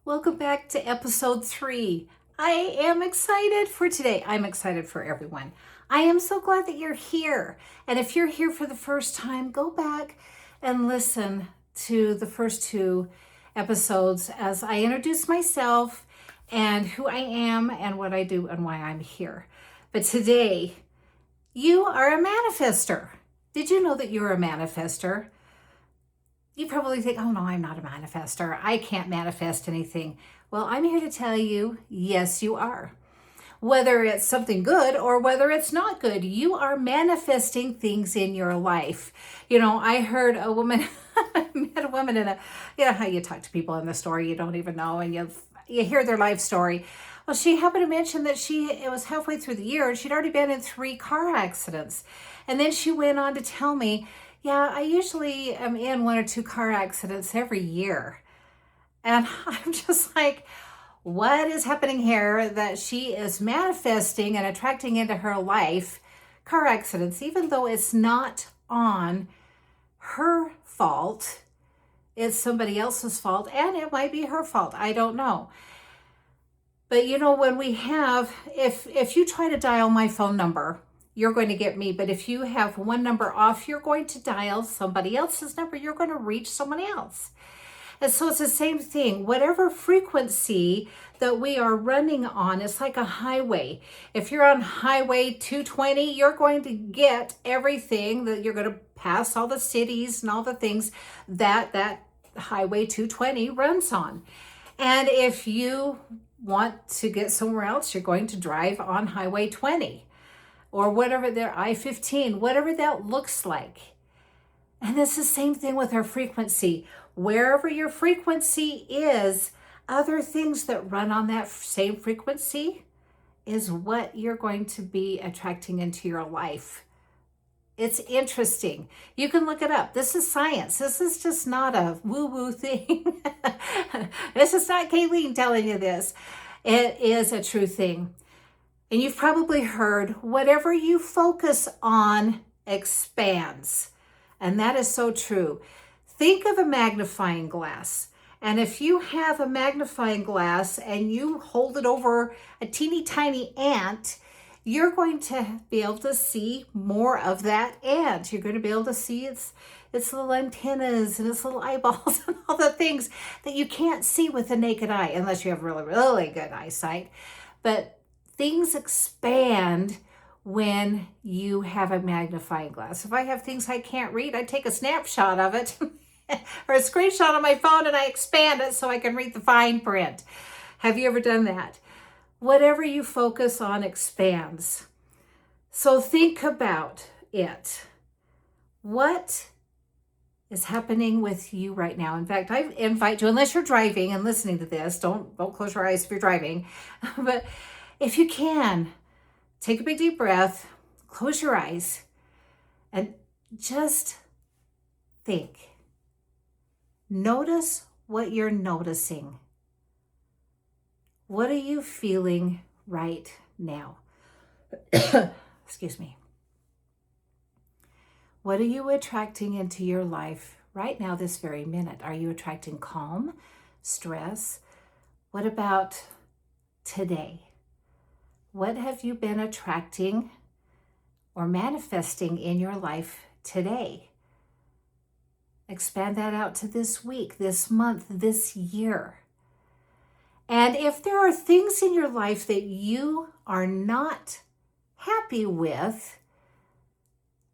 Welcome back to episode 3. I am excited for today. I'm excited for everyone. I am so glad that you're here. And if you're here for the first time, go back and listen to the first 2 episodes as I introduce myself and who I am and what I do and why I'm here. But today, you are a manifestor. Did you know that you're a manifestor? You probably think, oh no, I'm not a manifestor. I can't manifest anything. Well, I'm here to tell you, yes, you are. Whether it's something good or whether it's not good, you are manifesting things in your life. You know, I heard a woman, I met a woman in how you talk to people in the store you don't even know, and you hear their life story. Well, she happened to mention that it was halfway through the year and she'd already been in 3 car accidents. And then she went on to tell me, yeah, I usually am in 1 or 2 car accidents every year. And I'm just like, what is happening here that she is manifesting and attracting into her life car accidents, even though it's not on her fault, it's somebody else's fault, and it might be her fault. I don't know. But you know, when we have, if you try to dial my phone number, you're going to get me. But if you have one number off, you're going to dial somebody else's number. You're going to reach someone else. And so it's the same thing. Whatever frequency that we are running on, it's like a highway. If you're on highway 220, you're going to get everything that you're going to pass all the cities and all the things that highway 220 runs on. And if you want to get somewhere else, you're going to drive on highway 20 or whatever their I-15, whatever that looks like. And it's the same thing with our frequency. Wherever your frequency is, other things that run on that same frequency is what you're going to be attracting into your life. It's interesting. You can look it up. This is science. This is just not a woo-woo thing. This is not Kayleen telling you this. It is a true thing. And you've probably heard, whatever you focus on expands. And that is so true. Think of a magnifying glass. And if you have a magnifying glass and you hold it over a teeny tiny ant, you're going to be able to see more of that ant. You're going to be able to see its little antennas and its little eyeballs and all the things that you can't see with the naked eye unless you have really, really good eyesight. But things expand when you have a magnifying glass. If I have things I can't read, I take a snapshot of it or a screenshot on my phone and I expand it so I can read the fine print. Have you ever done that? Whatever you focus on expands. So think about it. What is happening with you right now? In fact, I invite you, unless you're driving and listening to this, don't close your eyes if you're driving, but if you can, take a big deep breath, close your eyes, and just think. Notice what you're noticing. What are you feeling right now? Excuse me. What are you attracting into your life right now, this very minute? Are you attracting calm, stress? What about today? What have you been attracting or manifesting in your life today? Expand that out to this week, this month, this year. And if there are things in your life that you are not happy with,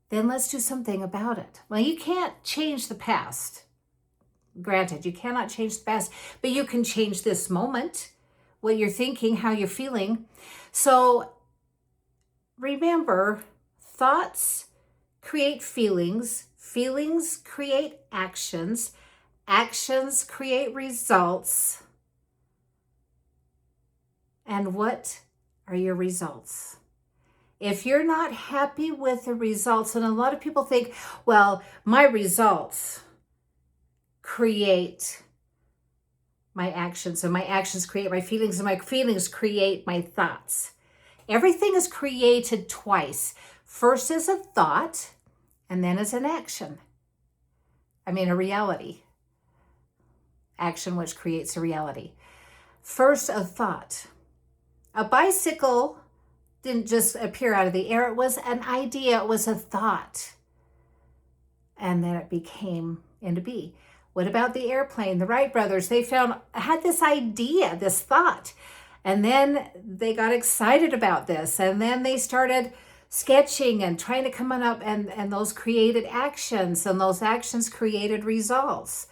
then let's do something about it. Well, you can't change the past. Granted, you cannot change the past, but you can change this moment, what you're thinking, how you're feeling. So remember, thoughts create feelings, feelings create actions, actions create results. And what are your results? If you're not happy with the results, and a lot of people think, well, my results create my actions, and my actions create my feelings, and my feelings create my thoughts. Everything is created twice. First as a thought, and then as an action. A reality. Action which creates a reality. First, a thought. A bicycle didn't just appear out of the air. It was an idea. It was a thought. And then it became into be. What about the airplane? The Wright brothers, they had this idea, this thought. And then they got excited about this. And then they started sketching and trying to come up, and those created actions, and those actions created results.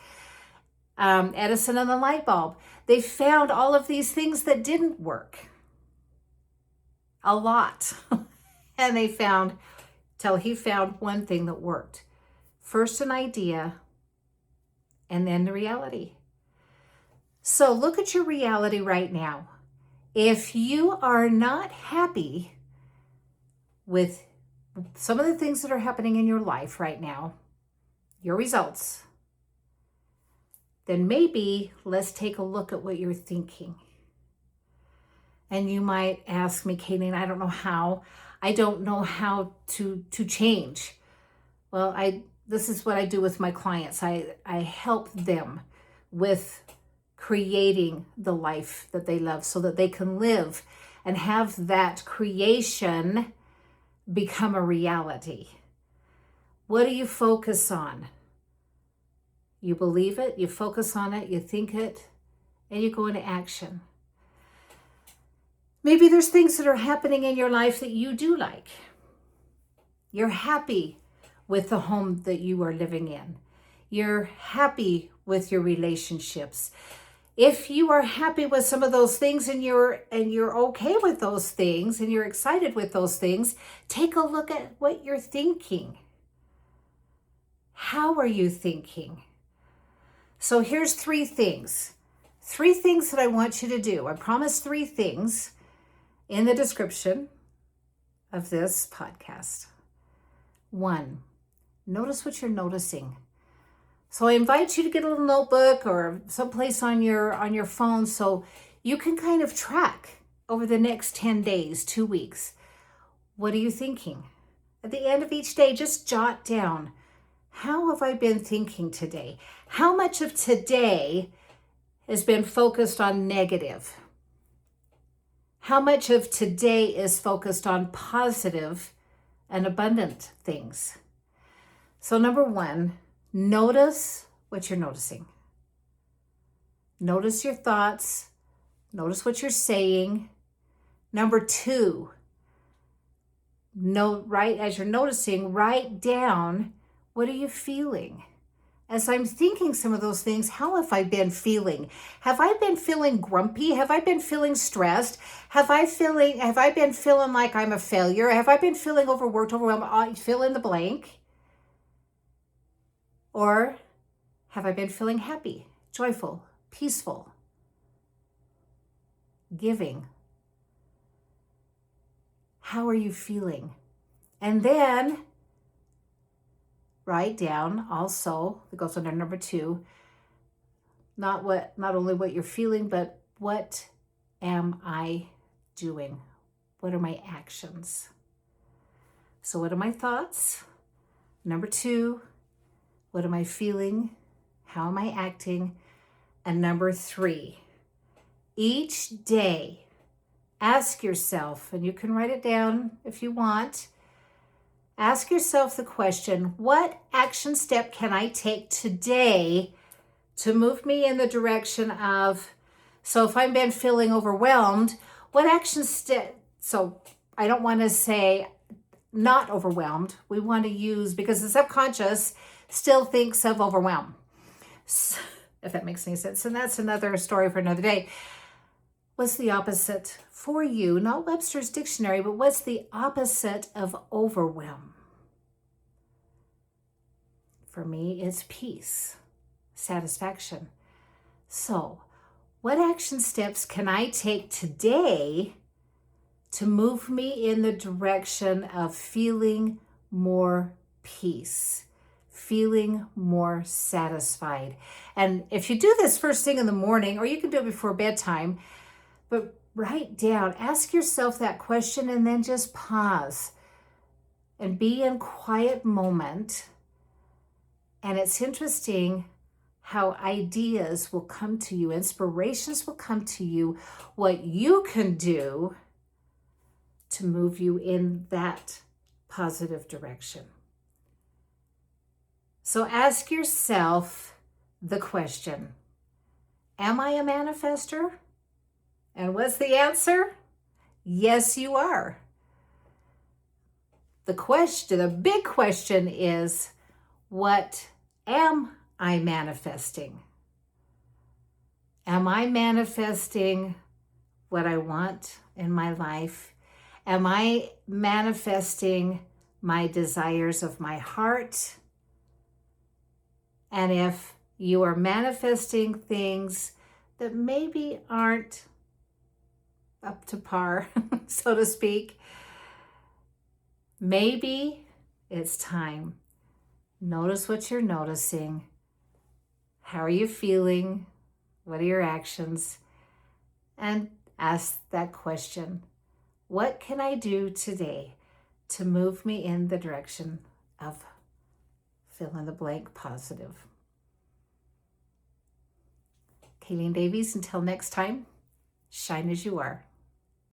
Edison and the light bulb. They found all of these things that didn't work. A lot. And till he found one thing that worked. First an idea, and then the reality. So look at your reality right now. If you are not happy with some of the things that are happening in your life right now, your results, then maybe let's take a look at what you're thinking. And you might ask me, Kayleen, I don't know how to change. Well, this is what I do with my clients. I help them with creating the life that they love so that they can live and have that creation become a reality. What do you focus on? You believe it, you focus on it, you think it, and you go into action. Maybe there's things that are happening in your life that you do like. You're happy with the home that you are living in. You're happy with your relationships. If you are happy with some of those things and you're okay with those things and you're excited with those things, take a look at what you're thinking. How are you thinking? So here's 3 things. 3 things that I want you to do. I promise 3 things in the description of this podcast. 1, notice what you're noticing. So I invite you to get a little notebook or someplace on your phone so you can kind of track over the next 10 days, 2 weeks. What are you thinking? At the end of each day, just jot down, how have I been thinking today? How much of today has been focused on negative? How much of today is focused on positive and abundant things? So number 1, notice what you're noticing. Notice your thoughts. Notice what you're saying. Number 2, as you're noticing, write down, what are you feeling? As I'm thinking some of those things, how have I been feeling? Have I been feeling grumpy? Have I been feeling stressed? Have I been feeling like I'm a failure? Have I been feeling overworked, overwhelmed? Fill in the blank. Or have I been feeling happy, joyful, peaceful, giving? How are you feeling? And then write down also, it goes under number 2, not only what you're feeling, but what am I doing? What are my actions? So what are my thoughts? Number 2, what am I feeling? How am I acting? And number 3, each day, ask yourself, and you can write it down if you want, ask yourself the question, what action step can I take today to move me in the direction of, so if I've been feeling overwhelmed, what action step, so I don't want to say not overwhelmed, we want to use, because the subconscious still thinks of overwhelm, if that makes any sense. And that's another story for another day. What's the opposite for you? Not Webster's dictionary, but what's the opposite of overwhelm? For me, it's peace, satisfaction. So, what action steps can I take today to move me in the direction of feeling more peace, feeling more satisfied? And if you do this first thing in the morning, or you can do it before bedtime, but write down, ask yourself that question, and then just pause and be in quiet moment. And it's interesting, how ideas will come to you, inspirations will come to you, what you can do to move you in that positive direction. So ask yourself the question, am I a manifestor? And what's the answer? Yes, you are. The big question is, what am I manifesting? Am I manifesting what I want in my life? Am I manifesting my desires of my heart? And if you are manifesting things that maybe aren't up to par, so to speak, maybe it's time. Notice what you're noticing. How are you feeling? What are your actions? And ask that question. What can I do today to move me in the direction of fill in the blank positive? Kayleen Davies, until next time, shine as you are.